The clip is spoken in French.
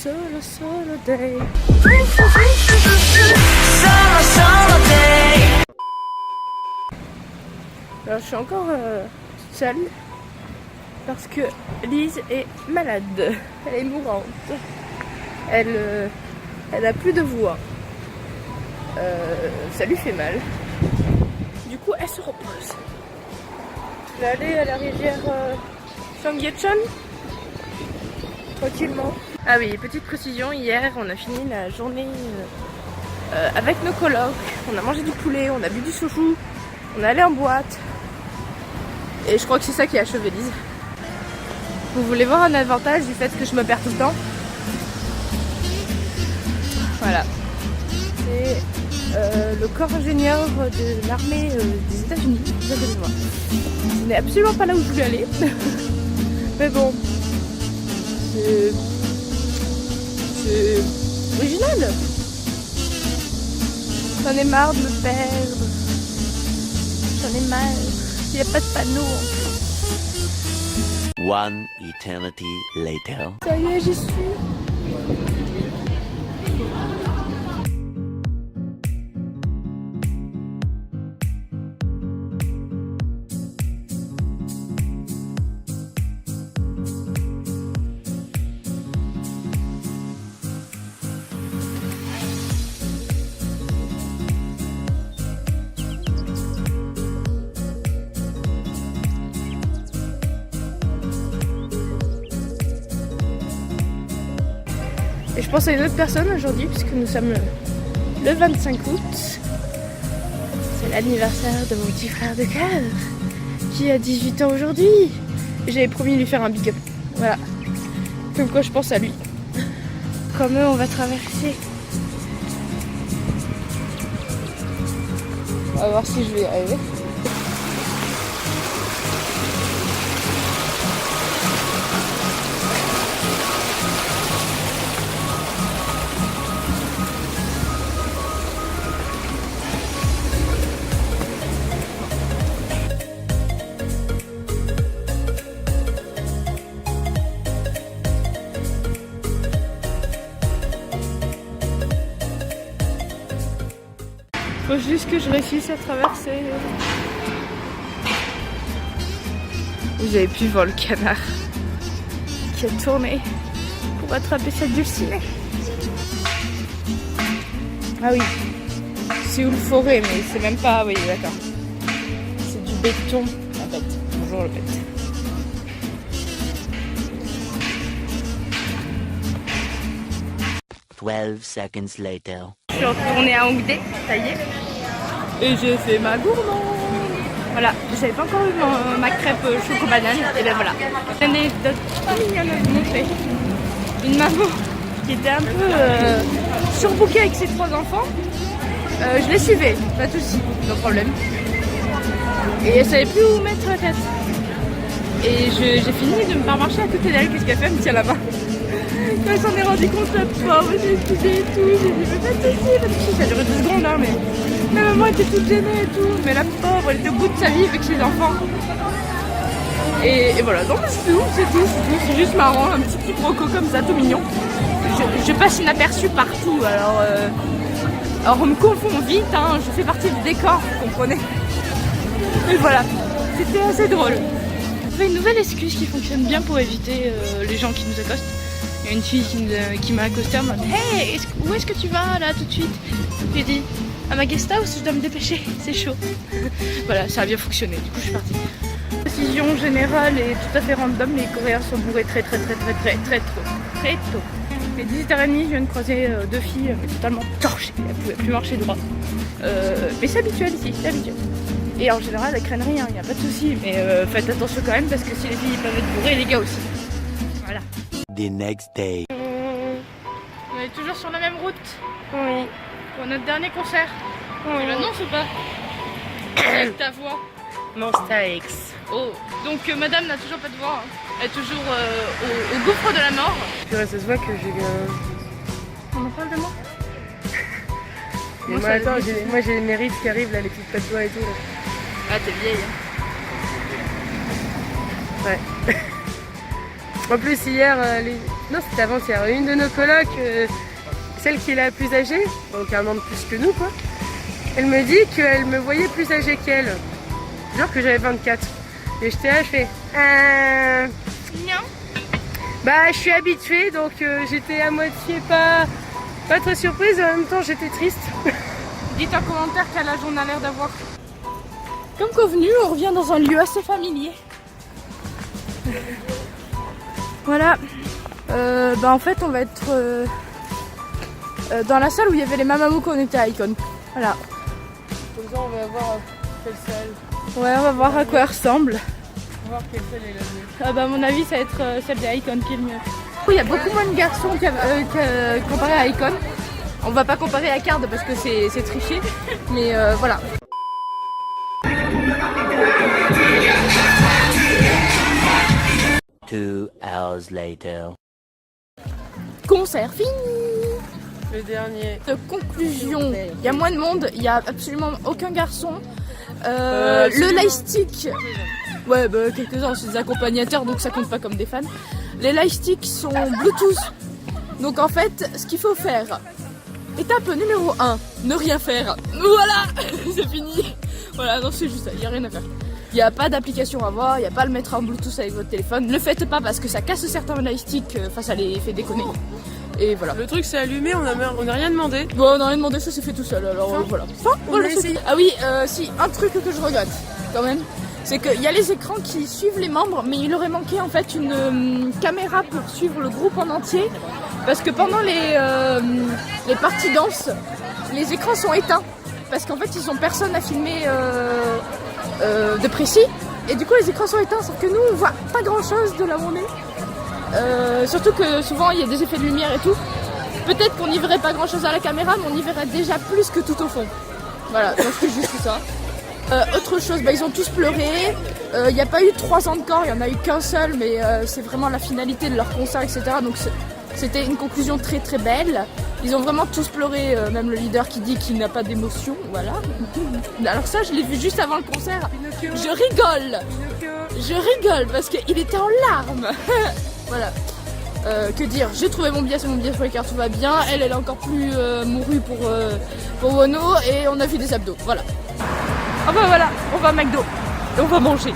solo, solo day. Solo, solo day. Alors je suis encore seule parce que Lise est malade, elle est mourante, elle a plus de voix, ça lui fait mal, du coup elle se repose. Je vais aller à la rivière Sangyecheon tranquillement. Ah oui, petite précision, hier on a fini la journée avec nos colocs, on a mangé du poulet, on a bu du soju, on est allé en boîte. Et je crois que c'est ça qui a achevé Lise. Vous voulez voir un avantage du fait que je me perds tout le temps? Voilà. C'est le corps ingénieur de l'armée des États-Unis. Vous allez le voir. Ce n'est absolument pas là où je voulais aller. Mais bon. C'est original. J'en ai marre de me perdre. J'en ai marre. Il n'y a pas de panneau. One eternity later. Ça y est, j'y suis. Et je pense à une autre personne aujourd'hui puisque nous sommes le 25 août. C'est l'anniversaire de mon petit frère de cœur qui a 18 ans aujourd'hui. J'avais promis de lui faire un big up. Voilà. Comme quoi je pense à lui. Comme eux, on va traverser. On va voir si je vais y arriver. Faut juste que je réussisse à traverser. Vous avez pu voir le canard qui a tourné pour attraper cette dulcinée. Ah oui, c'est où le forêt, mais c'est même pas. Oui, d'accord. C'est du béton, la bête. Bonjour, le bête. Twelve seconds later. Je suis retournée à Hongdae, ça y est. Et j'ai fait ma gourmande. Voilà, j'avais pas encore eu ma crêpe choco banane. Et ben voilà. Une anecdote trop mignonne à vous montrer. Une maman qui était un peu surbookée avec ses 3 enfants. Je les suivais, pas de soucis, no problème. Et elle savait plus où mettre la tête. Et j'ai fini de me faire marcher à côté d'elle. Qu'est-ce qu'elle fait? Elle me tient la main. Quand elle s'en est rendu compte, la pauvre, j'ai excusé et tout, j'ai dit mais pas de soucis, ça a duré 2 secondes hein, mais la maman était toute gênée et tout, mais la pauvre, elle était au bout de sa vie avec ses enfants. Et voilà, donc c'est tout, c'est juste marrant, un petit quiproquo comme ça, tout mignon. Je passe inaperçu partout, alors on me confond vite, hein, je fais partie du décor, vous comprenez. Et voilà, c'était assez drôle. J'ai une nouvelle excuse qui fonctionne bien pour éviter les gens qui nous accostent. Il y a une fille qui m'a accosté en mode hey, où est-ce que tu vas là tout de suite? J'ai dit à ma guest house, je dois me dépêcher, c'est chaud. Voilà, ça a bien fonctionné, du coup je suis partie. Décision générale et tout à fait random, les Coréens sont bourrés très tôt. Et 18h30, je viens de croiser 2 filles mais totalement torchées, elles pouvaient plus marcher droit. Mais c'est habituel ici, c'est habituel. Et en général, elles craignent rien, il n'y a pas de souci, mais faites attention quand même parce que si les filles peuvent être bourrées, les gars aussi. Voilà. The next day. On est toujours sur la même route. Oui. Pour notre dernier concert. Oui. Tu l'annonces ou pas? Avec ta voix. Monster X. Oh, donc madame n'a toujours pas de voix. Hein. Elle est toujours au gouffre de la mort. Ça se voit que j'ai... On en parle de moi? Moi, attends, j'ai les mérites qui arrivent là, les petites tatouages et tout. Là. Ah, t'es vieille. Hein. Ouais. En plus, hier, Non, c'était avant-hier. Une de nos colocs, celle qui est la plus âgée, donc un an de plus que nous, quoi. Elle me dit qu'elle me voyait plus âgée qu'elle. Genre que j'avais 24. Et j'étais là, je fais... Non. Bah, je suis habituée, donc j'étais à moitié pas très surprise, en même temps j'étais triste. Dites en commentaire quel âge on a l'air d'avoir. Comme convenu, on revient dans un lieu assez familier. Voilà. Bah en fait, on va être dans la salle où il y avait les Mamamoo quand on était à Icon. Voilà. Comme ça, on va voir quelle salle. Ouais, on va voir à quoi elle ressemble. On va voir quelle salle est la mieux. Ah bah à mon avis, ça va être celle des Icon qui est le mieux. Il y a beaucoup moins de garçons comparé à Icon. On va pas comparer à Card parce que c'est triché, mais voilà. Two hours later. Concert fini. Le dernier. De conclusion, il y a moins de monde, il y a absolument aucun garçon. Le lightstick, ouais bah quelques-uns, c'est des accompagnateurs donc ça compte pas comme des fans. Les lightsticks sont Bluetooth, donc en fait ce qu'il faut faire, étape numéro 1, ne rien faire. Voilà, c'est fini. Voilà, non c'est juste ça, il n'y a rien à faire. Il n'y a pas d'application à voir, il n'y a pas à le mettre en Bluetooth avec votre téléphone. Ne le faites pas parce que ça casse certains lightsticks, enfin ça les fait déconner. Et voilà. Le truc s'est allumé, on n'a rien demandé. Bon, on n'a rien demandé, ça s'est fait tout seul, alors voilà. Enfin, voilà, ah oui, si, un truc que je regrette, quand même, c'est qu'il y a les écrans qui suivent les membres, mais il aurait manqué en fait une caméra pour suivre le groupe en entier, parce que pendant les parties danse, les écrans sont éteints, parce qu'en fait, ils ont personne à filmer de précis, et du coup, les écrans sont éteints, sauf que nous, on voit pas grand-chose de là où on est. Surtout que souvent il y a des effets de lumière et tout. Peut-être qu'on n'y verrait pas grand chose à la caméra, mais on y verrait déjà plus que tout au fond. Voilà, donc c'est juste ça. Autre chose, bah, ils ont tous pleuré. Il n'y a pas eu 3 ans de corps, il n'y en a eu qu'un seul, mais c'est vraiment la finalité de leur concert, etc. Donc c'était une conclusion très très belle. Ils ont vraiment tous pleuré, même le leader qui dit qu'il n'a pas d'émotion, voilà. Alors ça, je l'ai vu juste avant le concert. Pinocchio. Je rigole. Pinocchio. Je rigole parce qu'il était en larmes. Voilà. Que dire, j'ai trouvé mon billet sur les cartes, tout va bien. Elle a encore plus mouru pour Wono et on a vu des abdos. Voilà. Ah bah voilà, on va à McDo et on va manger.